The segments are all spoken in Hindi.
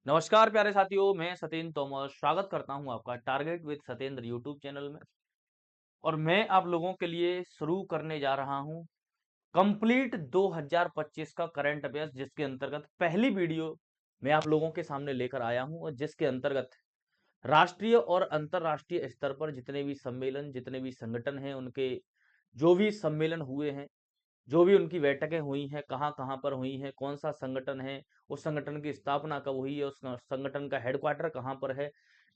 नमस्कार प्यारे साथियों, मैं सत्येंद्र तोमर स्वागत करता हूं आपका target with Satyendra YouTube channel में। और मैं आप लोगों के लिए शुरू करने जा रहा हूं कंप्लीट 2025 का करंट अफेयर्स, जिसके अंतर्गत पहली वीडियो मैं आप लोगों के सामने लेकर आया हूं और जिसके अंतर्गत राष्ट्रीय और अंतर्राष्ट्रीय स्तर पर जितने भी सम्मेलन, जितने भी संगठन हैं, उनके जो भी सम्मेलन हुए हैं, जो भी उनकी बैठकें हुई हैं, कहाँ-कहाँ पर हुई हैं, कौन-सा संगठन है, उस संगठन की स्थापना कब हुई है, उस संगठन का हेडक्वार्टर कहाँ पर है,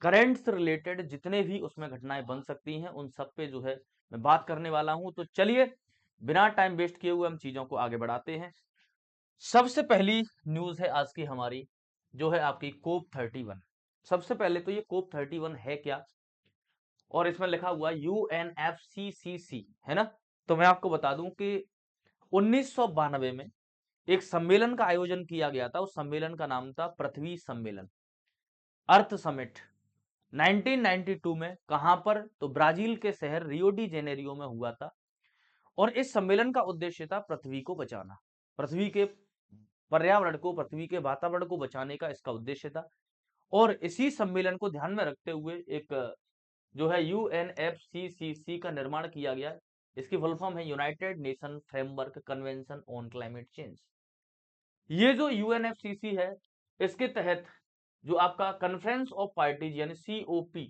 करंट से रिलेटेड जितने भी उसमें घटनाएँ बन सकती हैं, उन सब पे जो है मैं बात करने वाला हूँ। तो चलिए, बिना टाइम वेस्ट किए हुए हम चीज़ों को आगे बढ़ाते हैं। सबसे पहली न्यूज़ है आज की हमारी, जो है आपकी कोप 31। सबसे पहले तो ये कोप 31 है क्या? और इसमें लिखा हुआ है यूएनएफसीसीसी, है ना? तो मैं आपको बता दूं कि 1992 में एक सम्मेलन का आयोजन किया गया था। उस सम्मेलन का नाम था पृथ्वी सम्मेलन, अर्थ समिट। 1992 में कहां पर? तो ब्राजील के शहर रियो डी जेनेरियो में हुआ था। और इस सम्मेलन का उद्देश्य था पृथ्वी को बचाना, पृथ्वी के पर्यावरण को, पृथ्वी के वातावरण को बचाने का इसका उद्देश्य था। और इसी सम्मेलन को ध्यान में रखते हुए एक जो है यूएनएफसीसीसी का निर्माण किया गया। इसकी फुल फॉर्म है United nation framework convention on climate change. ये जो यूएनएफसीसी है, इसके तहत जो आपका कॉन्फ्रेंस ऑफ पार्टीज यानी सीओपी,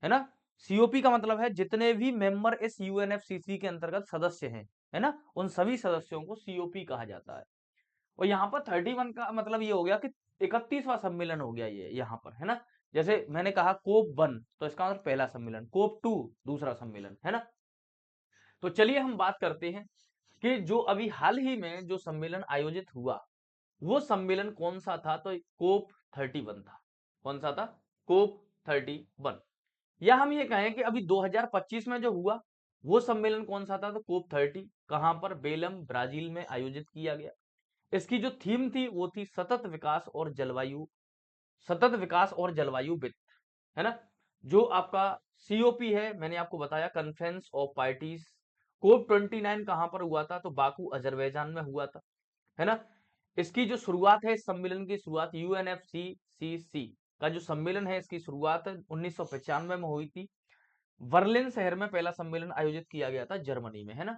है ना? सीओपी का मतलब है जितने भी मेंबर इस यूएनएफसीसी के अंतर्गत सदस्य हैं, है ना? उन सभी सदस्यों को सीओपी कहा जाता है। और यहाँ पर 31 का मतलब ये हो गया कि 31वां सम्मेलन हो गया ये यहाँ पर, है ना? जैसे मैंने कहा कोप 1, तो इसका मतलब पहला सम्मेलन, कोप 2 दूसरा सम्मेलन, है ना? तो चलिए हम बात करते हैं कि जो अभी हाल ही में जो सम्मेलन आयोजित हुआ, वो सम्मेलन कौन सा था? तो कोप 31 था। कौन सा था? कोप 31। या हम ये कहें कि अभी 2025 में जो हुआ, वो सम्मेलन कौन सा था? तो कोप 30। कहां पर? बेलम, ब्राजील में आयोजित किया गया। इसकी जो थीम थी वो थी सतत विकास और जलवायु, सतत विकास और जलवायु वित्त, है ना? जो आपका सीओपी है, मैंने आपको बताया कॉन्फ्रेंस ऑफ पार्टीज। कोप 29 कहां पर हुआ था? तो बाकू अजरबैजान में हुआ था, है ना? इसकी जो शुरुआत है, इस सम्मेलन की शुरुआत यूएनएफसीसीसी का जो सम्मेलन है, इसकी शुरुआत 1995 में हुई थी। बर्लिन शहर में पहला सम्मेलन आयोजित किया गया था, जर्मनी में, है ना?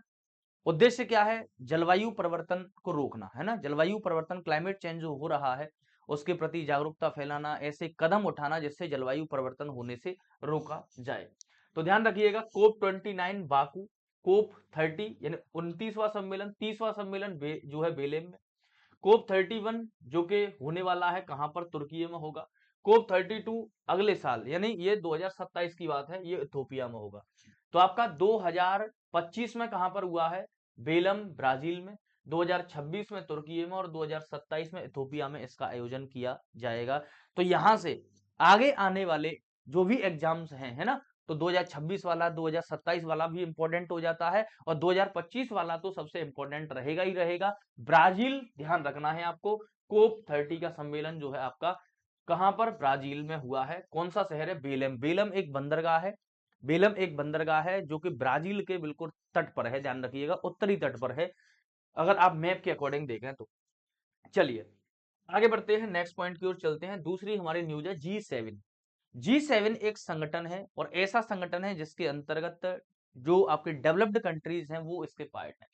उद्देश्य क्या है? जलवायु परिवर्तन को रोकना, है ना? जलवायु परिवर्तन, क्लाइमेट चेंज जो हो रहा है, उसके प्रति जागरूकता फैलाना, ऐसे कदम उठाना जिससे जलवायु परिवर्तन होने से रोका जाए। तो ध्यान रखिएगा, कोप 29 बाकू, कोप 30 यानी 29वां सम्मेलन, 30वां सम्मेलन जो है बेलेम में, कोप 31 जो कि होने वाला है कहां पर? तुर्की में होगा। कोप 32 अगले साल, यानी ये 2027 की बात है, ये इथोपिया में होगा। तो आपका 2025 में कहां पर हुआ है? बेलम, ब्राजील में। 2026 में तुर्की में और 2027 में इथोपिया में इसका आयोजन किया जाएगा। तो यहां से आगे आने वाले जो भी एग्जाम्स हैं, है ना? तो 2026 वाला, 2027 वाला भी इंपॉर्टेंट हो जाता है और 2025 वाला तो सबसे इंपॉर्टेंट रहेगा ही रहेगा। ब्राजील ध्यान रखना है आपको। कोप 30 का सम्मेलन जो है आपका कहां पर? ब्राजील में हुआ है। कौन सा शहर है? बेलम। बेलम एक बंदरगाह है। बेलम एक बंदरगाह है जो कि ब्राजील के बिल्कुल तट पर है, ध्यान रखिएगा, उत्तरी तट पर है, अगर आप मैप के अकॉर्डिंग देखें तो। चलिए आगे बढ़ते हैं, नेक्स्ट पॉइंट की ओर चलते हैं। दूसरी हमारी न्यूज है G7। G7 एक संगठन है और ऐसा संगठन है जिसके अंतर्गत जो आपके डेवलप्ड कंट्रीज हैं वो इसके पार्ट हैं।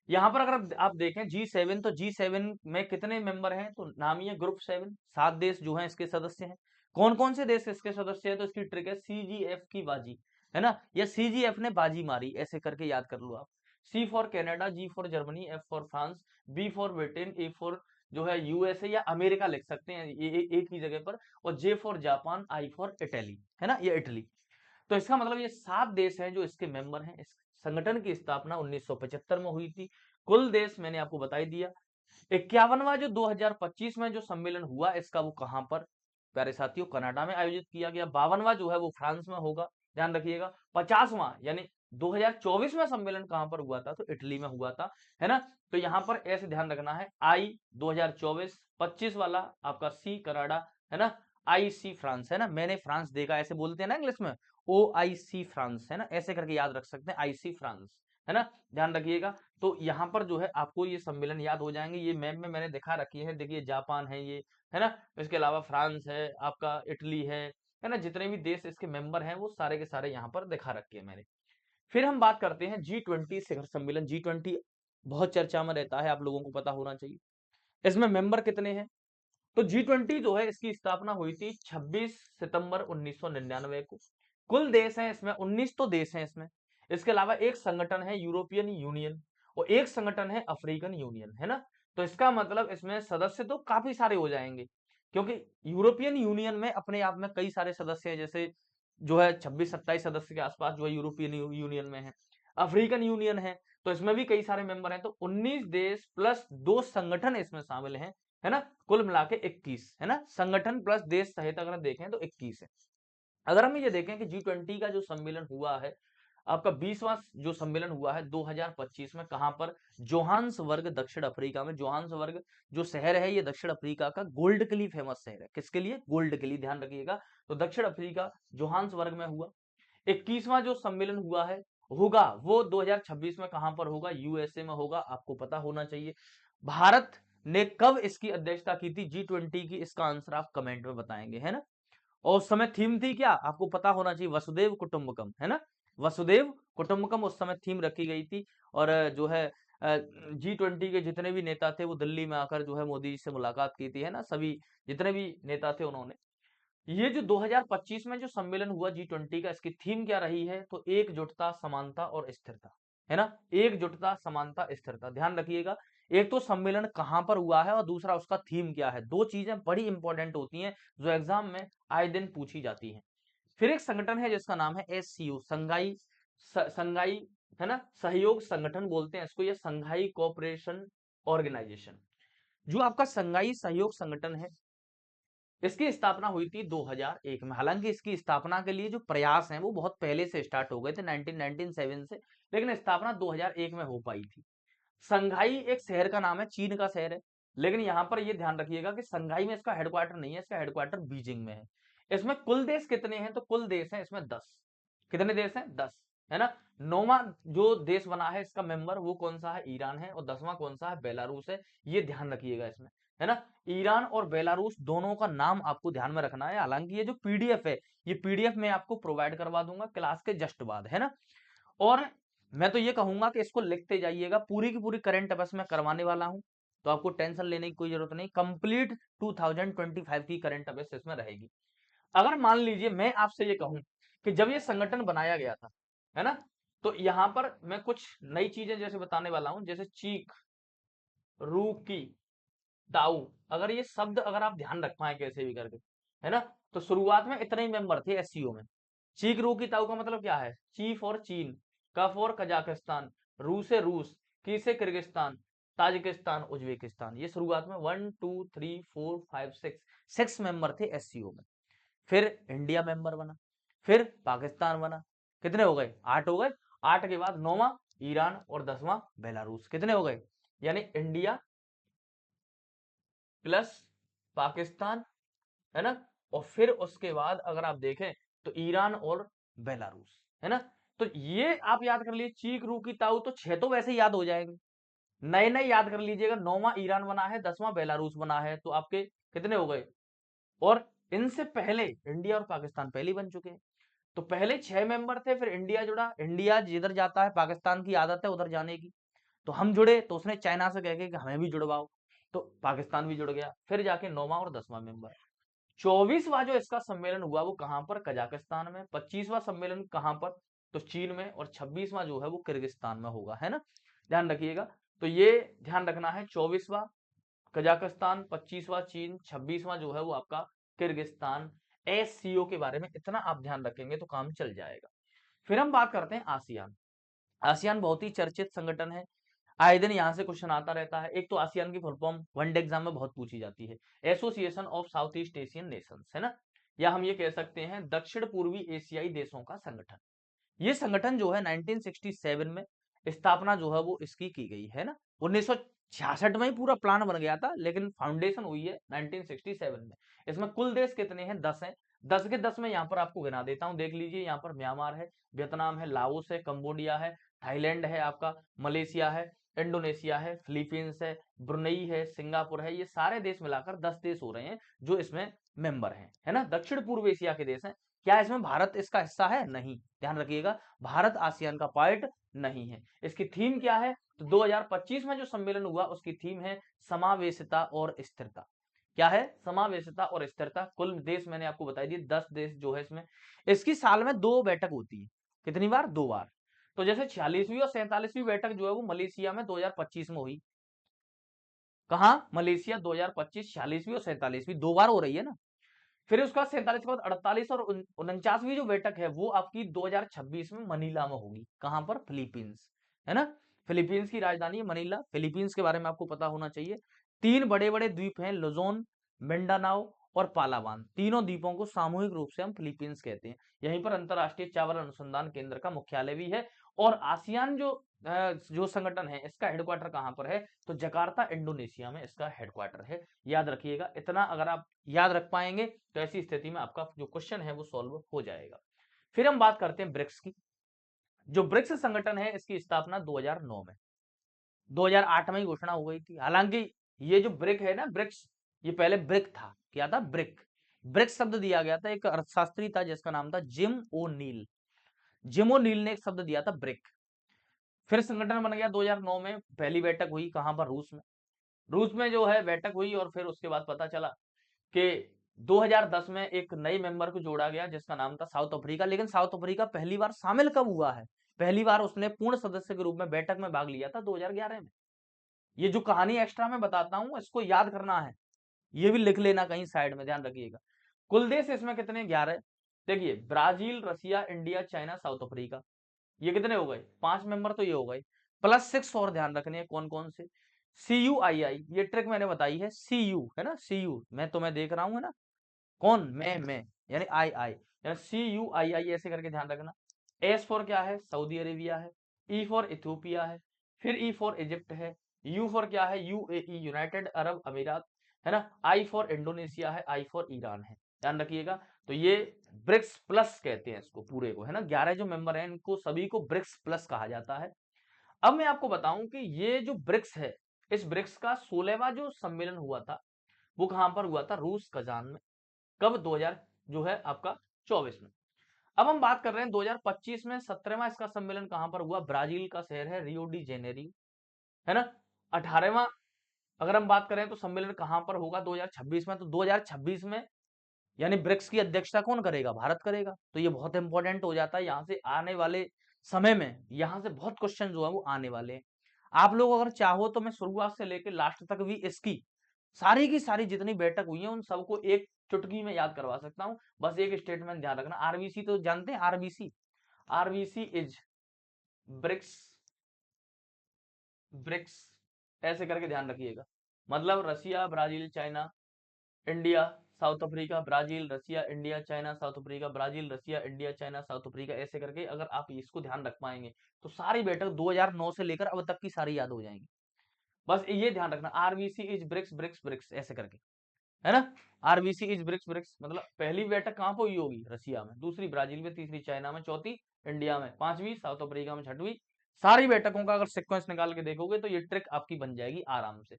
यहाँ पर अगर आप देखें G7, तो G7 में कितने मेंबर हैं? तो नाम ही है ग्रुप 7, 7 देश जो हैं इसके सदस्य हैं। कौन कौन से देश इसके सदस्य हैं? तो इसकी ट्रिक है CGF की बाजी, है ना? या CGF ने बाजी मारी, ऐसे करके याद कर लो आप। C for Canada, G for Germany, F for France, B for Britain, A for जो है यूएसए या अमेरिका लिख सकते हैं ये एक ही जगह पर, और J for Japan, I for Italy, है ना? ये इटली। तो इसका मतलब ये 7 देश हैं जो इसके मेंबर हैं। इस संगठन की स्थापना 1975 में हुई थी। कुल देश मैंने आपको बता ही दिया। 51वां जो 2025 में जो सम्मेलन हुआ, इसका वो कहां पर? प्यारे साथियों, कनाडा में आयोजित किया गया। 52वां जो है वो फ्रांस में होगा, ध्यान रखिएगा। 50वां यानी 2024 में सम्मेलन कहां पर हुआ था? तो इटली में हुआ था, है ना? तो यहां पर ऐसे ध्यान रखना है, आई 2024, 25 वाला आपका सी कनाडा, है ना? आई सी फ्रांस, है ना? मैंने फ्रांस देखा, ऐसे बोलते हैं ना इंग्लिश में, OIC फ्रांस, है ना? ऐसे करके याद रख सकते हैं, IC फ्रांस, है ना, ध्यान रखिएगा। तो यहाँ पर जो है आपको ये सम्मेलन याद हो जाएंगे, ये मैप में मैंने दिखा रखी है, देखिए जापान है ये, है ना, इसके अलावा फ्रांस है, आपका इटली है ना, जितने भी देश इसके मेंबर हैं वो सारे के सारे यहाँ पर दिखा रखे हैं मैंने। फिर हम बात करते हैं G20 शिखर सम्मेलन। G20 बहुत चर्चा में रहता है, आप लोगों को पता होना चाहिए। इसमें मेंबर कितने हैं? तो G20 जो है इसकी स्थापना हुई थी 26 सितंबर 1999 को। कुल देश हैं इसमें 19 तो देश हैं इसमें। इसके अलावा एक संगठन है यूरोपियन यूनियन और एक संगठन है अफ्रीकन यूनियन, है ना। तो इसका मतलब इसमें सदस्य तो काफी सारे हो जाएंगे, क्योंकि यूरोपियन यूनियन में अपने आप में कई सारे सदस्य हैं, जैसे जो है 26-27 सदस्य के आसपास जो है यूरोपियन यूनियन में है। अफ्रीकन यूनियन है तो इसमें भी कई सारे मेंबर हैं, तो 19 देश प्लस 2 संगठन इसमें शामिल हैं, है ना, कुल मिला के 21, है ना, संगठन प्लस देश सहित अगर देखें तो 21 है। अगर हम ये देखें कि G20 का जो सम्मेलन हुआ है, आपका 20वां जो सम्मेलन हुआ है 2025 में, कहां पर? जोहान्सबर्ग, दक्षिण अफ्रीका में। जोहान्सबर्ग जो शहर है ये दक्षिण अफ्रीका का गोल्ड के लिए फेमस शहर है। किसके लिए? गोल्ड के लिए, ध्यान रखिएगा। तो दक्षिण अफ्रीका जोहान्सबर्ग में हुआ। 21वां जो सम्मेलन हुआ है होगा वो 2026 में कहां पर होगा? यूएसए में होगा, आपको पता होना चाहिए। भारत ने कब इसकी अध्यक्षता की थी G20 की? इसका आंसर आप कमेंट में बताएंगे, है ना। और उस समय थीम थी क्या? आपको पता होना चाहिए, वसुदेव कुटुंबकम, है ना, वसुदेव कुटुंबकम उस समय थीम रखी गई थी। और जो है G20 के जितने भी नेता थे वो दिल्ली में आकर जो है मोदी जी से मुलाकात की थी, है ना, सभी जितने भी नेता थे उन्होंने। ये जो 2025 में जो सम्मेलन हुआ G20 का, इसकी थीम क्या रही है? तो एकजुटता, समानता और स्थिरता, है ना, एकजुटता, समानता, स्थिरता, ध्यान रखिएगा। एक तो सम्मेलन कहां पर हुआ है और दूसरा उसका थीम क्या है, दो चीजें बड़ी इंपॉर्टेंट होती हैं जो एग्जाम में आए दिन पूछी जाती हैं। फिर एक संगठन है जिसका नाम है SCO, संघाई, है ना, सहयोग संगठन बोलते हैं इसको, ये संघाई कोऑपरेशन ऑर्गेनाइजेशन। जो आपका संघाई सहयोग संगठन है, इसकी स्थापना हुई थी 2001 में। हालांकि इसकी स्थापना के लिए जो प्रयास हैं वो बहुत पहले से स्टार्ट हो गए थे, 1997 से, लेकिन स्थापना 2001 में हो पाई थी। संघाई एक शहर का नाम है, चीन का शहर है, लेकिन यहां पर ये ध्यान रखिएगा कि संघाई में इसका हेडक्वार्टर नहीं है, इसका हेडक्वार्टर बीजिंग में है। इसमें कुल देश कितने हैं? तो कुल देश हैं इसमें 10। कितने देश हैं? 10, है ना। 9वां जो देश बना है इसका मेंबर, वो कौन सा है? ईरान है। और 10वां कौन सा है? बेलारूस है। ये ध्यान रखिएगा इसमें, है ना। ईरान और बेलारूस दोनों का नाम आपको ध्यान में रखना है। हालांकि ये जो पीडीएफ है, ये पीडीएफ मैं आपको प्रोवाइड करवा दूंगा क्लास के जस्ट बाद, है ना। और मैं तो ये कहूंगा कि इसको लिखते जाइएगा, पूरी की पूरी करंट अफेयर्स में करवाने वाला हूं, तो आपको टेंशन लेने की कोई जरूरत नहीं। कंप्लीट 2025 की करंट अफेयर्स इसमें रहेगी। अगर मान लीजिए मैं आपसे ये कहूं कि जब ये संगठन बनाया गया था, है ना, तो यहां पर मैं कुछ नई चीजें जैसे बताने वाला हूं, जैसे चीक, रूकी, ताऊ, अगर ये शब्द अगर आप ध्यान रख पाए कैसे भी करके, है ना, तो शुरुआत में इतने ही मेंबर थे एससीओ में। चीक, रूकी, ताऊ का मतलब क्या है? ची फॉर चीन, का फॉर कजाकिस्तान, रू से रूस, की से किर्गिस्तान, ताजिकिस्तान, उज्बेकिस्तान। ये शुरुआत में 1 2 3 4 5 6 मेंबर थे एससीओ में। फिर इंडिया मेंबर बना, फिर पाकिस्तान बना। कितने हो गए? 8 हो गए। 8 के बाद 9वां ईरान और 10वां बेलारूस। कितने हो गए? यानी इंडिया प्लस पाकिस्तान, है ना, और फिर उसके बाद अगर आप देखें तो ईरान और बेलारूस, है ना। तो ये आप याद कर लीजिए, चीक, रूकी, ताऊ, तो 6 तो वैसे ही याद हो जाएंगे। नए नए याद कर लीजिएगा, 9वां ईरान बना है, 10वां बेलारूस बना है, तो आपके कितने हो गए? और इनसे पहले इंडिया और पाकिस्तान पहले ही बन चुके हैं। तो पहले 6 मेंबर थे, फिर इंडिया जुड़ा। इंडिया जिधर जाता है पाकिस्तान की आदत है उधर जाने की, तो हम जुड़े, तो उसने चाइना से कह के कि हमें भी जुड़वाओ, तो पाकिस्तान भी जुड़ गया। फिर जाके 9वां और 10वां मेंबर। 24वां जो इसका सम्मेलन हुआ वो कहां पर? कजाकिस्तान में। 25वां सम्मेलन कहां पर? तो चीन में। और 26वां जो है वो किर्गिस्तान में होगा, है ना, ध्यान रखिएगा। तो ये ध्यान रखना है, 24वां कजाकिस्तान, 25वां चीन, 26वां जो है वो आपका किर्गिस्तान। एससीओ के बारे में इतना आप ध्यान रखेंगे तो काम चल जाएगा। फिर हम बात करते हैं आसियान। आसियान बहुत ही चर्चित संगठन है, आए दिन यहाँ से क्वेश्चन आता रहता है। एक तो आसियान की फुल फॉर्म वनडे एग्जाम में बहुत पूछी जाती है, association of south east Asian Nations, है ना, या हम ये कह सकते हैं दक्षिण पूर्वी एशियाई देशों का संगठन। ये संगठन जो है 1967 में स्थापना जो है वो इसकी की गई है ना। 1966 में ही पूरा प्लान बन गया था, लेकिन फाउंडेशन हुई है 1967 में। इसमें कुल देश कितने हैं? 10 हैं। 10 के 10 में यहाँ पर आपको गिना देता हूँ, देख लीजिए। यहाँ पर म्यांमार है, वियतनाम है, लाओस है, कंबोडिया है, थाईलैंड है आपका, मलेशिया है, इंडोनेशिया है, फिलीपींस है, ब्रुनेई है, सिंगापुर है। ये सारे देश मिलाकर 10 देश हो रहे हैं जो इसमें मेंबर हैं, है ना। दक्षिण पूर्व एशिया के देश हैं। क्या इसमें भारत इसका हिस्सा है? नहीं, ध्यान रखिएगा, भारत आसियान का पार्ट नहीं है। इसकी थीम क्या है? तो 2025 में जो सम्मेलन हुआ उसकी थीम है समावेशिता और स्थिरता। क्या है? समावेशिता और स्थिरता। कुल देश मैंने आपको बताई दिए 10 देश जो है इसमें। इसकी साल में 2 बैठक होती है। कितनी बार? 2 बार। तो जैसे 46वीं और 47वीं बैठक जो है वो मलेशिया में 2025 में हुई। कहा? मलेशिया 2025, 46वीं और 47वीं 2 बार हो रही है ना। फिर उसका 47 के बाद 48 और 49वीं जो बैठक है वो आपकी 2026 में मनीला में होगी। कहां पर? फिलीपींस, है ना। फिलीपींस की राजधानी है मनीला। फिलीपींस के बारे में आपको पता होना चाहिए। 3 बड़े बड़े द्वीप हैं, लुजोन, मिंडानाओ और पालावान। तीनों द्वीपों को सामूहिक रूप से हम फिलीपींस कहते हैं। यहीं पर अंतरराष्ट्रीय चावल अनुसंधान केंद्र का मुख्यालय भी है। और आसियान जो संगठन है इसका हेडक्वार्टर कहां पर है? तो जकार्ता, इंडोनेशिया में इसका हेडक्वार्टर है। याद रखिएगा, इतना अगर आप याद रख पाएंगे तो ऐसी स्थिति में आपका जो क्वेश्चन है वो सॉल्व हो जाएगा। फिर हम बात करते हैं ब्रिक्स की। जो ब्रिक्स संगठन है इसकी स्थापना 2009 में, 2008 में ही घोषणा हो गई थी। हालांकि ये जो ब्रिक है ना, ब्रिक्स, ये पहले ब्रिक था। क्या था? ब्रिक। ब्रिक्स शब्द दिया गया था, एक अर्थशास्त्री था जिसका नाम था जिम ओ नील। जिम ओ नील ने एक शब्द दिया था ब्रिक। फिर संगठन बन गया 2009 में। पहली बैठक हुई कहां पर? रूस में। रूस में जो है बैठक हुई और फिर उसके बाद पता चला कि 2010 में एक नए मेंबर को जोड़ा गया जिसका नाम था साउथ अफ्रीका। लेकिन साउथ अफ्रीका पहली बार शामिल कब हुआ है? पहली बार उसने पूर्ण सदस्य के रूप में बैठक में भाग लिया था 2011 में। ये जो कहानी एक्स्ट्रा में बताता हूं इसको याद करना है, ये भी लिख लेना कहीं साइड में, ध्यान रखिएगा। कुल देश इसमें कितने? 11। देखिए, Brazil, Russia, India, China, South Africa, ये कितने हो गए? 5 मेंबर तो ये हो गए, प्लस 6 और ध्यान रखने हैं कौन कौन से। CUII, ये ट्रिक मैंने बताई है। CU है ना, CU मैं तुम्हें देख रहा हूं, है ना। कौन? मैं यानी आई यानी CUII ऐसे करके ध्यान रखना। एस फॉर क्या है? सऊदी अरेबिया है। ई फॉर इथियोपिया है। फिर ई फॉर इजिप्ट है। यू फॉर क्या है? UAE, यूनाइटेड अरब अमीरात, है ना। आई फॉर इंडोनेशिया है। आई फॉर ईरान है। ध्यान रखिएगा। तो ये ब्रिक्स प्लस कहते हैं इसको पूरे को, है ना। 11 जो मेंबर हैं इनको सभी को ब्रिक्स प्लस कहा जाता है। अब मैं आपको बताऊं कि ये जो ब्रिक्स है, इस ब्रिक्स का 16वां जो सम्मेलन हुआ था वो कहां पर हुआ था? रूस कजान में। कब? 2000 जो है आपका 24 में। अब हम बात कर रहे हैं 2025 में 17वां इसका सम्मेलन कहां पर हुआ? ब्राजील का शहर है रियो डी जेनेरियो, है ना। 18वां अगर हम बात करें तो सम्मेलन कहां पर होगा? 2026 में। तो 2026 में यानी ब्रिक्स की अध्यक्षता कौन करेगा? भारत करेगा। तो ये बहुत इंपॉर्टेंट हो जाता है। यहां से आने वाले समय में यहां से बहुत क्वेश्चन जो है वो आने वाले हैं। आप लोग अगर चाहो तो मैं शुरुआत से लेकर लास्ट तक भी इसकी सारी की सारी जितनी बैठक हुई है उन सबको एक चुटकी में याद करवा सकता हूं। बस एक स्टेटमेंट ध्यान रखना, आरबीसी तो जानते हैं, RBC. RBC is BRICS, BRICS ऐसे करके ध्यान रखिएगा। मतलब Russia, Brazil, China, India, South Africa, Brazil, Russia, India, China, South Africa, Brazil, Russia, India, China, South Africa, ऐसे करके अगर आप इसको ध्यान रख पाएंगे तो सारी बैठक 2009 से लेकर अब तक की सारी याद हो जाएंगी। बस ये ध्यान रखना, RBC is BRICS, BRICS BRICS ऐसे करके, है ना। आरबीसी इज ब्रिक्स, ब्रिक्स मतलब पहली बैठक कहां पर हुई होगी? रसिया में, दूसरी ब्राजील में, तीसरी चाइना में, चौथी इंडिया में, पांचवी साउथ अफ्रीका में, छठवीं। सारी बैठकों का अगर सिक्वेंस निकाल के देखोगे तो ये ट्रिक आपकी बन जाएगी आराम से।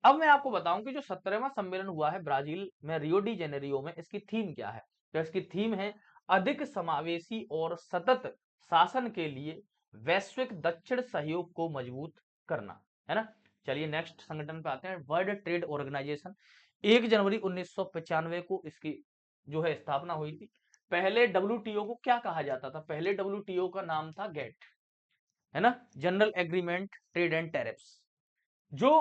अब मैं आपको बताऊं कि जो 17वां सम्मेलन हुआ है ब्राजील में रियो डी जेनेरियो में, इसकी थीम क्या है? तो इसकी थीम है अधिक समावेशी और सतत शासन के लिए वैश्विक दक्षिण सहयोग को मजबूत करना, है ना। चलिए नेक्स्ट संगठन पे आते हैं, वर्ल्ड ट्रेड ऑर्गेनाइजेशन। 1 जनवरी 1995 को इसकी जो है स्थापना हुई थी। पहले WTO को क्या कहा जाता था? पहले WTO का नाम था गेट, है ना, general agreement trade and tariffs. जो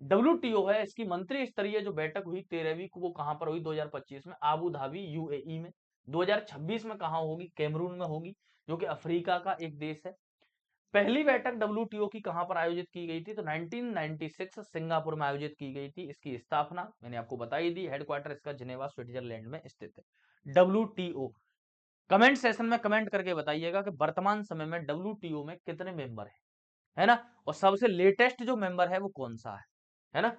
WTO है इसकी मंत्री स्तरीय जो बैठक हुई 13वीं को, वो कहां पर हुई? 2025 में आबू धाबी UAE में। 2026 में कहां होगी? कैमरून में होगी, जो कि अफ्रीका का एक देश है। पहली बैठक WTO की कहां पर आयोजित की गई थी? तो 1996 सिंगापुर में आयोजित की गई थी। इसकी स्थापना मैंने आपको बताई दी, हेडक्वार्टर इसका जिनेवा स्विट्जरलैंड में स्थित है। WTO कमेंट सेशन में कमेंट करके बताइएगा कि वर्तमान समय में WTO में कितने मेंबर हैं, है ना। और सबसे लेटेस्ट जो मेंबर है वो कौन सा है ना।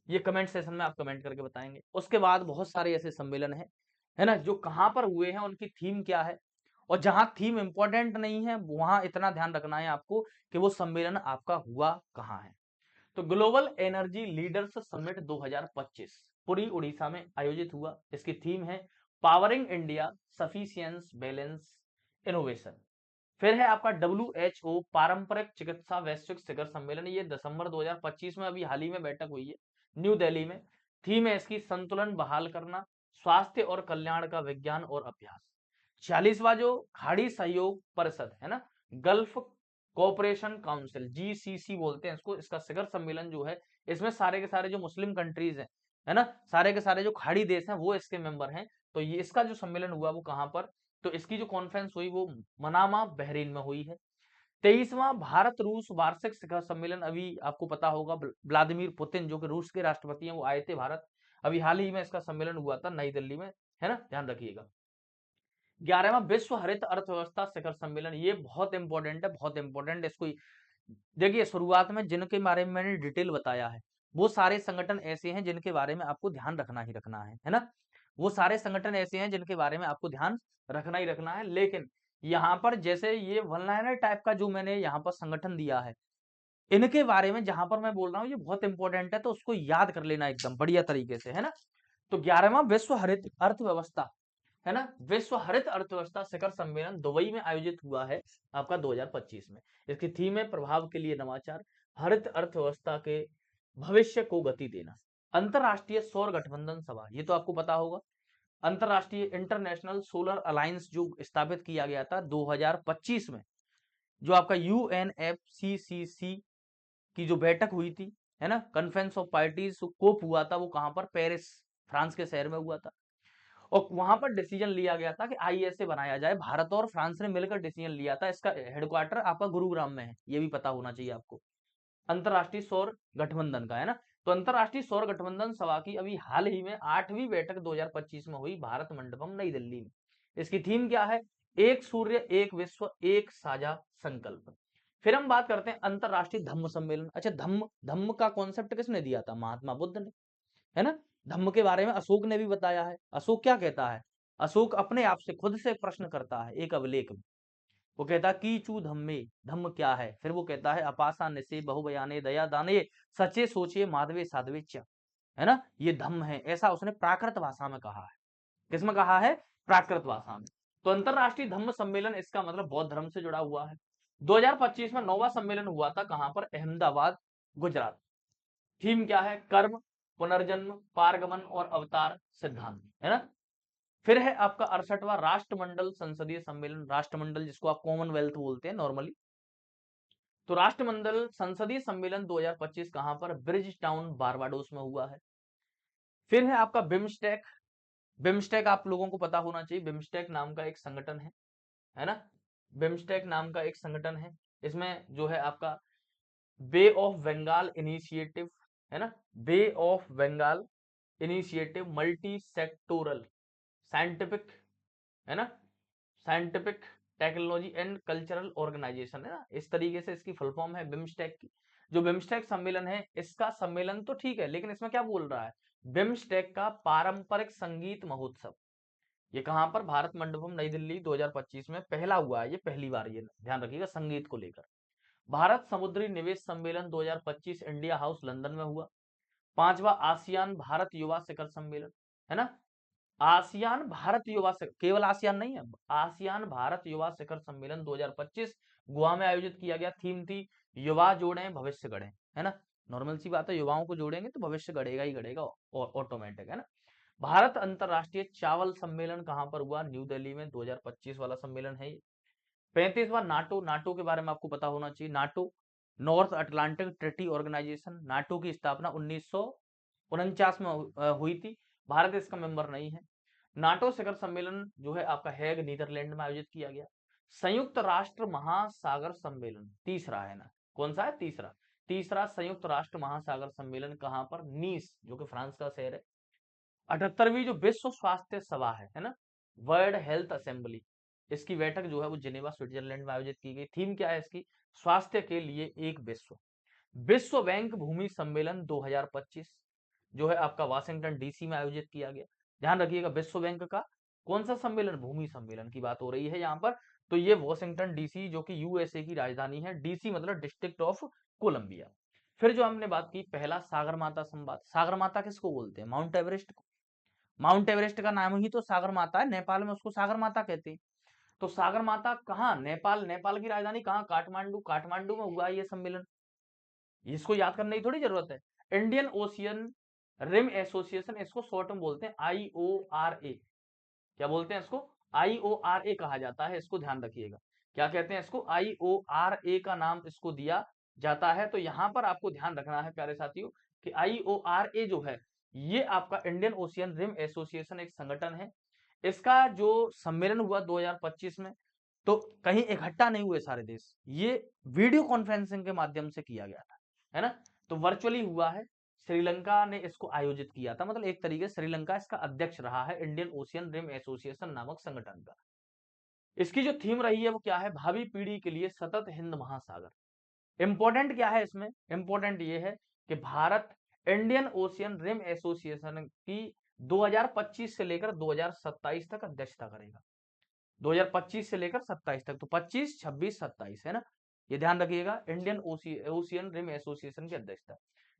ये कमेंट सेशन में आप कमेंट करके बताएंगे। उसके बाद बहुत सारे ऐसे सम्मेलन है ना, जो कहां पर हुए हैं, उनकी थीम क्या है, और जहां थीम इंपॉर्टेंट नहीं है वहां इतना ध्यान रखना है आपको कि वो सम्मेलन आपका हुआ कहाँ है। तो global energy leaders summit 2025 Puri Orissa में आयोजित हुआ। इसकी थीम है पावरिंग इंडिया सफिशिएंस बैलेंस इनोवेशन। फिर है आपका WHO पारंपरिक चिकित्सा वैश्विक शिखर सम्मेलन, ये दिसंबर 2025 में अभी हाल ही में बैठक हुई है न्यू दिल्ली में। थीम है इसकी संतुलन बहाल करना, स्वास्थ्य और कल्याण का विज्ञान और अभ्यास। 46वां जो खाड़ी सहयोग परिषद है ना, गल्फ कोऑपरेशन काउंसिल GCC बोलते हैं इसको, इसका शिखर सम्मेलन जो है इसमें सारे के सारे जो मुस्लिम कंट्रीज हैं है ना, सारे के सारे जो खाड़ी देश हैं वो इसके मेंबर हैं। तो ये इसका जो सम्मेलन हुआ वो कहां पर, तो इसकी जो कॉन्फ्रेंस हुई वो मनामा बहरीन में हुई है। 23वां भारत रूस वार्षिक शिखर सम्मेलन, अभी आपको पता होगा व्लादिमीर पुतिन जो कि रूस के राष्ट्रपति हैं वो आए थे भारत, अभी हाल ही में इसका सम्मेलन हुआ था नई दिल्ली में, है ना, ध्यान रखिएगा। 11वां विश्व हरित अर्थव्यवस्था शिखर सम्मेलन, ये बहुत इंपॉर्टेंट है, बहुत इंपॉर्टेंट। इसको देखिए शुरुआत में जिनके बारे में मैंने डिटेल बताया है वो सारे संगठन ऐसे हैं जिनके बारे में आपको ध्यान रखना ही रखना है ना, वो सारे संगठन ऐसे हैं जिनके बारे में आपको ध्यान रखना ही रखना है। लेकिन यहाँ पर जैसे ये वन लाइनर टाइप का जो मैंने यहाँ पर संगठन दिया है, इनके बारे में जहां पर मैं बोल रहा हूँ ये बहुत इंपॉर्टेंट है, तो उसको याद कर लेना एकदम बढ़िया तरीके से, है ना। तो 11वां विश्व हरित अर्थव्यवस्था, है ना, विश्व हरित अर्थव्यवस्था शिखर सम्मेलन दुबई में आयोजित हुआ है आपका 2025 में। इसकी थीम है प्रभाव के लिए नवाचार, हरित अर्थव्यवस्था के भविष्य को गति देना। अंतरराष्ट्रीय सौर गठबंधन सभा, ये तो आपको पता होगा, अंतरराष्ट्रीय इंटरनेशनल सोलर अलायंस जो स्थापित किया गया था 2025 में, जो आपका UNFCCC की जो बैठक हुई थी, है ना, कॉन्फ्रेंस ऑफ पार्टीज कोप हुआ था, वो कहां पर, पेरिस फ्रांस के शहर में हुआ था। और वहां पर डिसीजन लिया गया था कि ISA बनाया जाए, भारत और फ्रांस ने मिलकर डिसीजन लिया था। इसका हेडक्वार्टर आपका गुरुग्राम में है, ये भी पता होना चाहिए आपको, अंतरराष्ट्रीय सौर गठबंधन का, है ना। तो अंतरराष्ट्रीय सौर गठबंधन सभा की अभी हाल ही में 8वीं बैठक 2025 में हुई भारत मंडपम नई दिल्ली में। इसकी थीम क्या है, एक सूर्य एक विश्व एक साझा संकल्प। फिर हम बात करते हैं अंतरराष्ट्रीय धम्म सम्मेलन। अच्छा, धम्म धम्म का कॉन्सेप्ट किसने दिया था, महात्मा बुद्ध ने, है ना। धम्म के बारे में अशोक ने भी बताया है। अशोक क्या कहता है, अशोक अपने आप से खुद से प्रश्न करता है एक अभिलेख में, वो कहता है की चू धम्मे, धम्म क्या है, फिर वो कहता है अपासा निसे बहुबयाने दया दाने सचे सोचे माधवे साधवे च, है ना, ये धम्म है, ऐसा उसने प्राकृत भाषा में कहा है। किसमें कहा है, प्राकृत भाषा में। तो अंतरराष्ट्रीय धम्म सम्मेलन इसका मतलब बौद्ध धर्म से जुड़ा हुआ है। 2025 में 9वां सम्मेलन हुआ था कहां पर, अहमदाबाद गुजरात। थीम क्या है, कर्म पुनर्जन्म पारगमन और अवतार सिद्धांत, है ना। फिर है आपका 68वां राष्ट्रमंडल संसदीय सम्मेलन, राष्ट्रमंडल जिसको आप कॉमनवेल्थ बोलते हैं नॉर्मली। तो राष्ट्रमंडल संसदीय सम्मेलन 2025 कहां पर, ब्रिज टाउन बारबाडोस में हुआ है। फिर है आपका बिम्स्टेक। बिम्स्टेक आप लोगों को पता होना चाहिए, बिम्स्टेक नाम का एक संगठन है ना, बिम्स्टेक नाम का एक संगठन है। इसमें जो है आपका बे ऑफ बंगाल इनिशिएटिव, है ना, bay of Bengal initiative multi sectoral scientific, है ना, scientific technology and cultural organisation, है ना, इस तरीके से इसकी फुल फॉर्म है बिम्स्टेक की। जो बिम्स्टेक सम्मेलन है, इसका सम्मेलन तो ठीक है, लेकिन इसमें क्या बोल रहा है, बिम्स्टेक का पारंपरिक संगीत महोत्सव, ये कहां पर, भारत मंडपम नई दिल्ली 2025 में पहला हुआ है, ये पहली बार, ये ध्यान रखिएगा संगीत को लेकर। भारत समुद्री निवेश सम्मेलन 2025 इंडिया हाउस लंदन में हुआ। 5वां आसियान भारत युवा शिखर सम्मेलन, है ना, आसियान भारत युवा केवल आसियान नहीं है, आसियान भारत युवा शिखर सम्मेलन 2025 गोवा में आयोजित किया गया। थीम थी युवा जोड़े भविष्य गढ़े, है ना, नॉर्मल सी बात है, युवाओं को जोड़ेंगे तो भविष्य गढ़ेगा ही गढ़ेगा, और ऑटोमेटिक, है ना। भारत अंतरराष्ट्रीय चावल सम्मेलन कहां पर हुआ, न्यू दिल्ली में, 2025 वाला सम्मेलन है ये। 35वां नाटो, नाटो के बारे में आपको पता होना चाहिए, NATO North Atlantic Treaty Organisation, NATO की स्थापना 1949 में हुई थी, भारत इसका मेंबर नहीं है। नाटो शिखर सम्मेलन जो है आपका हैग नीदरलैंड में आयोजित किया गया। संयुक्त राष्ट्र महासागर सम्मेलन तीसरा है ना, कौन सा है, तीसरा, तीसरा संयुक्त राष्ट्र महासागर सम्मेलन कहां पर, नीस जो कि फ्रांस का शहर है। 78वीं जो विश्व स्वास्थ्य सभा है ना, वर्ल्ड हेल्थ असेंबली, इसकी बैठक जो है वो जिनेवा स्विट्जरलैंड में आयोजित की गई। थीम क्या है इसकी, स्वास्थ्य के लिए एक विश्व। विश्व बैंक भूमि सम्मेलन 2025 जो है आपका वाशिंगटन DC में आयोजित किया गया। ध्यान रखिएगा विश्व बैंक का कौन सा सम्मेलन? भूमि सम्मेलन की बात हो रही है यहाँ पर। तो ये वॉशिंगटन डीसी जो कि यूएसए की राजधानी है, डीसी मतलब डिस्ट्रिक्ट ऑफ कोलंबिया। फिर जो हमने बात की पहला सागरमाथा संवाद, सागरमाथा किसको बोलते हैं? माउंट एवरेस्ट को। माउंट एवरेस्ट का नाम ही तो सागरमाथा है, नेपाल में उसको सागरमाथा कहते हैं। तो सागरमाथा कहाँ? नेपाल। नेपाल की राजधानी कहाँ? काठमांडू। काठमांडू में हुआ ये सम्मेलन, इसको याद करने की थोड़ी जरूरत है। इंडियन ओशियन रिम एसोसिएशन, इसको शॉर्ट में बोलते हैं IORA। क्या बोलते हैं इसको? IORA कहा जाता है, इसको ध्यान रखिएगा। क्या कहते हैं इसको? IORA का नाम इसको दिया जाता है। तो यहां पर आपको ध्यान रखना है प्यारे साथियों कि IORA जो है ये आपका इंडियन ओशियन रिम एसोसिएशन एक संगठन है। इसका जो सम्मेलन हुआ 2025 में, तो कहीं इकट्ठा नहीं हुए सारे देश, ये वीडियो कॉन्फ्रेंसिंग के माध्यम से किया गया था, है ना। तो वर्चुअली हुआ है। श्रीलंका ने इसको आयोजित किया था, मतलब एक तरीके से श्रीलंका इसका अध्यक्ष रहा है, इंडियन ओशियन रिम एसोसिएशन नामक संगठन का। इसकी जो थीम रही है वो क्या है? भावी पीढ़ी के लिए सतत हिंद महासागर। इंपॉर्टेंट क्या है इसमें? इंपॉर्टेंट ये है कि Bharat Indian Ocean Rim Association की 2025 से लेकर 2027 तक अध्यक्षता करेगा। 2025 से लेकर 27 तक, तो 25, 26, 27 है ना। ये ध्यान रखिएगा, इंडियन ओशियन रिम एसोसिएशन की अध्यक्षता।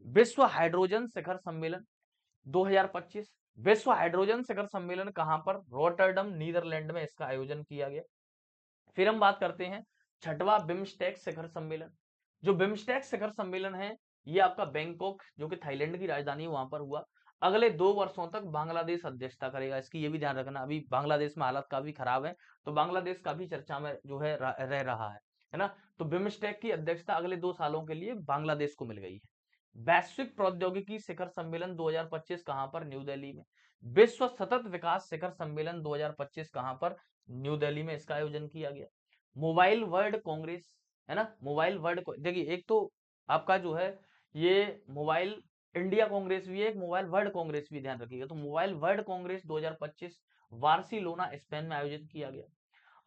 विश्व हाइड्रोजन शिखर सम्मेलन 2025। विश्व हाइड्रोजन शिखर सम्मेलन कहां पर? रोटरडम नीदरलैंड में इसका आयोजन किया गया। फिर हम बात करते हैं छठवां बिम्स्टेक शिखर सम्मेलन। जो बिम्स्टेक शिखर सम्मेलन है ये आपका बैंकॉक जो कि थाईलैंड की राजधानी है वहां पर हुआ। अगले 2 वर्षों तक बांग्लादेश अध्यक्षता करेगा इसकी, ये भी ध्यान रखना। अभी बांग्लादेश में हालत काफी खराब है, तो बांग्लादेश काफी चर्चा में जो है रह रहा है ना। तो बिम्स्टेक की अध्यक्षता अगले 2 सालों के लिए बांग्लादेश को मिल गई है। वैश्विक प्रौद्योगिकी शिखर सम्मेलन 2025 कहां पर? न्यू दिल्ली में। विश्व सतत विकास शिखर सम्मेलन 2025 कहां पर? न्यू दिल्ली में इसका आयोजन किया गया। मोबाइल वर्ल्ड कांग्रेस, है ना। मोबाइल वर्ल्ड, देखिए एक तो आपका जो है ये मोबाइल इंडिया कांग्रेस भी है, एक मोबाइल वर्ल्ड कांग्रेस भी, ध्यान रखिएगा। तो mobile world Congress 2025 Barcelona Spain में आयोजित किया गया।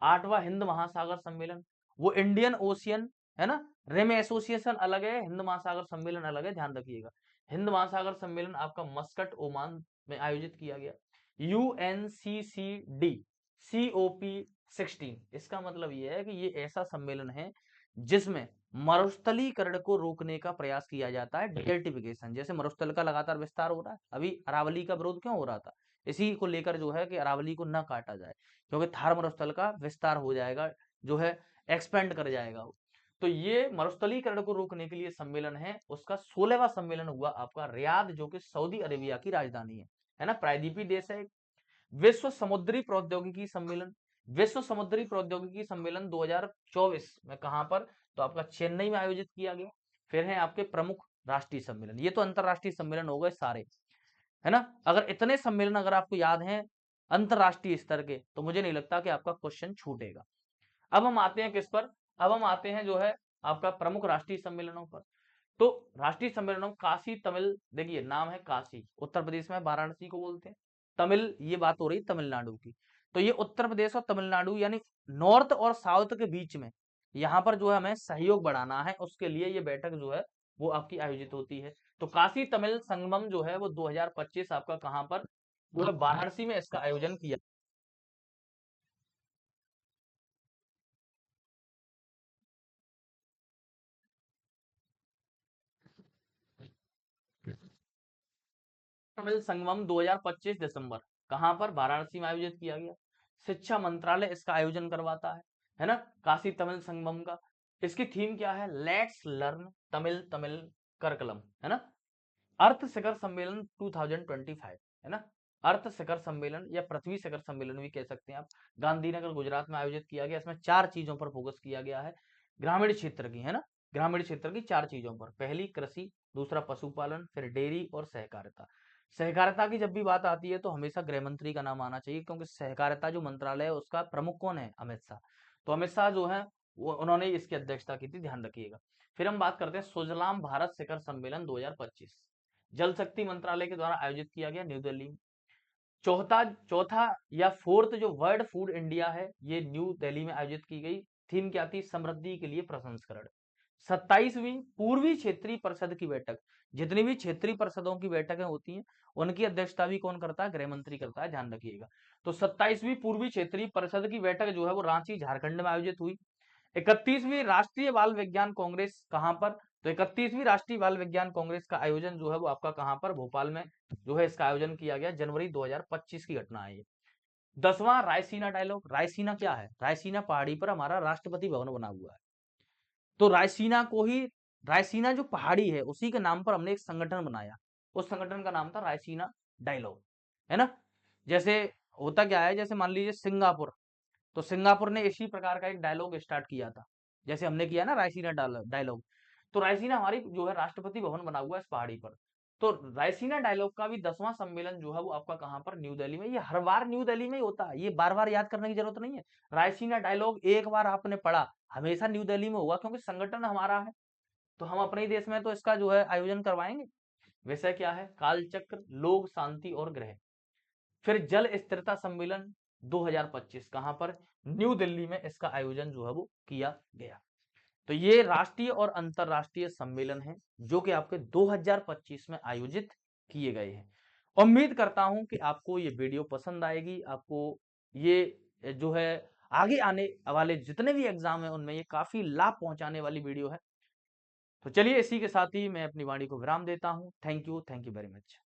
आठवां हिंद महासागर सम्मेलन, वो इंडियन ओशियन, है ना, रिम एसोसिएशन अलग है, हिंद महासागर सम्मेलन अलग है, ध्यान रखिएगा। हिंद महासागर सम्मेलन आपका मस्कट ओमान में आयोजित किया गया। UNCCD COP16, इसका मतलब यह है कि ये ऐसा सम्मेलन है जिसमें मरुस्थलीकरण को रोकने का प्रयास किया जाता है। डिजर्टिफिकेशन, जैसे मरुस्थल का लगातार विस्तार हो रहा है, अभी अरावली का विरोध क्यों हो रहा था? इसी को लेकर जो है कि अरावली को न काटा जाए, क्योंकि थार मरुस्थल का विस्तार हो जाएगा, जो है एक्सपेंड कर जाएगा वो। तो ये मरुस्थलीकरण को रोकने के लिए सम्मेलन है। उसका 16वां सम्मेलन हुआ आपका रियाद जो कि सऊदी अरेबिया की राजधानी है ना, प्रायद्वीपीय देश है। विश्व समुद्री प्रौद्योगिकी सम्मेलन, विश्व समुद्री प्रौद्योगिकी सम्मेलन 2024 में कहां पर? तो आपका चेन्नई में आयोजित किया गया। फिर है आपके प्रमुख राष्ट्रीय सम्मेलन, ये तो अंतरराष्ट्रीय सम्मेलन हो गए सारे, है ना। अगर इतने सम्मेलन अगर आपको याद हैं अंतरराष्ट्रीय स्तर के, तो मुझे नहीं लगता कि आपका क्वेश्चन छूटेगा। अब हम आते हैं किस पर? अब हम आते हैं जो है आपका प्रमुख राष्ट्रीय सम्मेलनों पर। तो राष्ट्रीय सम्मेलनों, काशी तमिल, देखिए नाम है काशी, उत्तर प्रदेश में वाराणसी को बोलते हैं। तमिल, ये बात हो रही तमिलनाडु की। तो ये उत्तर प्रदेश और तमिलनाडु यानी नॉर्थ और साउथ के बीच में यहाँ पर जो है हमें सहयोग बढ़ाना है, उसके लिए ये बैठक जो है वो आपकी आयोजित होती है। तो काशी तमिल संगमम जो है वो 2025 आपका कहाँ पर? वो है वाराणसी में इसका आयोजन किया। तमिल संगमम 2025 दिसंबर, कहां पर? वाराणसी में आयोजित किया गया। शिक्षा मंत्रालय इसका आयोजन करवाता है ना, काशी तमिल संगमम का। इसकी थीम क्या है? लेट्स लर्न तमिल, तमिल करकलम, है ना। अर्थ शिखर सम्मेलन 2025, है ना। अर्थ शिखर सम्मेलन या पृथ्वी शिखर सम्मेलन भी कह सकते हैं आप, गांधीनगर गुजरात में आयोजित किया गया। इसमें 4 चीजों पर फोकस किया गया है, ग्रामीण क्षेत्र की, है ना। ग्रामीण क्षेत्र की 4 चीजों पर, पहली कृषि, दूसरा पशुपालन, फिर डेयरी और सहकारिता। सहकारिता की जब भी बात आती है तो हमेशा गृह मंत्री का नाम आना चाहिए, क्योंकि सहकारिता जो मंत्रालय है उसका प्रमुख कौन है? अमित शाह। तो अमित शाह जो है वो उन्होंने इसकी अध्यक्षता की थी, ध्यान रखिएगा। फिर हम बात करते हैं सुजलाम भारत शिखर सम्मेलन 2025, जल शक्ति मंत्रालय के द्वारा आयोजित किया गया न्यू दिल्ली में। चौथा चौथा या फोर्थ जो वर्ल्ड फूड इंडिया है, ये न्यू दिल्ली में आयोजित की गई। थीम क्या थी? समृद्धि के लिए प्रसंस्करण। 27वीं पूर्वी क्षेत्रीय परिषद की बैठक, जितनी भी क्षेत्रीय परिषदों की बैठकें होती हैं, उनकी अध्यक्षता भी कौन करता है? गृह मंत्री करता है, ध्यान रखिएगा। तो 27वीं पूर्वी क्षेत्रीय परिषद की बैठक जो है वो रांची झारखंड में आयोजित हुई। 31वीं राष्ट्रीय बाल विज्ञान कांग्रेस कहां पर? तो 31वीं राष्ट्रीय बाल विज्ञान कांग्रेस का आयोजन जो है वो आपका कहां पर? भोपाल में जो है इसका आयोजन किया गया। जनवरी 2025 की घटना है ये। 10वां रायसीना डायलॉग। रायसीना क्या है? रायसीना पहाड़ी पर हमारा राष्ट्रपति भवन बना हुआ है। तो रायसीना को ही, रायसीना जो पहाड़ी है उसी के नाम पर हमने एक संगठन बनाया। उस संगठन का नाम था रायसीना डायलॉग, है ना। जैसे होता क्या है, जैसे मान लीजिए सिंगापुर, तो सिंगापुर ने इसी प्रकार का एक डायलॉग स्टार्ट किया था, जैसे हमने किया ना रायसीना डायलॉग। तो रायसीना हमारी जो है राष्ट्रपति भवन बना हुआ है इस पहाड़ी पर। तो रायसीना डायलॉग का भी 10वां सम्मेलन जो है वो आपका कहां पर? न्यू दिल्ली में। ये हर बार न्यू दिल्ली में ही होता है, ये बार बार याद करने की जरूरत नहीं है। रायसीना डायलॉग एक बार आपने पढ़ा, हमेशा न्यू दिल्ली में होगा, क्योंकि संगठन हमारा है, तो हम अपने ही देश में तो इसका जो है आयोजन करवाएंगे। विषय क्या है? कालचक्र, लोक शांति और ग्रह। फिर जल स्थिरता सम्मेलन 2025 कहां पर? न्यू दिल्ली में इसका आयोजन जो है वो किया गया। तो ये राष्ट्रीय और अंतरराष्ट्रीय सम्मेलन हैं जो कि आपके 2025 में आयोजित किए गए हैं। उम्मीद करता हूं कि आपको ये वीडियो पसंद आएगी, आपको ये जो है आगे आने वाले जितने भी एग्जाम है उनमें ये काफी लाभ पहुंचाने वाली वीडियो है। तो चलिए इसी के साथ ही मैं अपनी वाणी को विराम देता हूं। Thank you very much.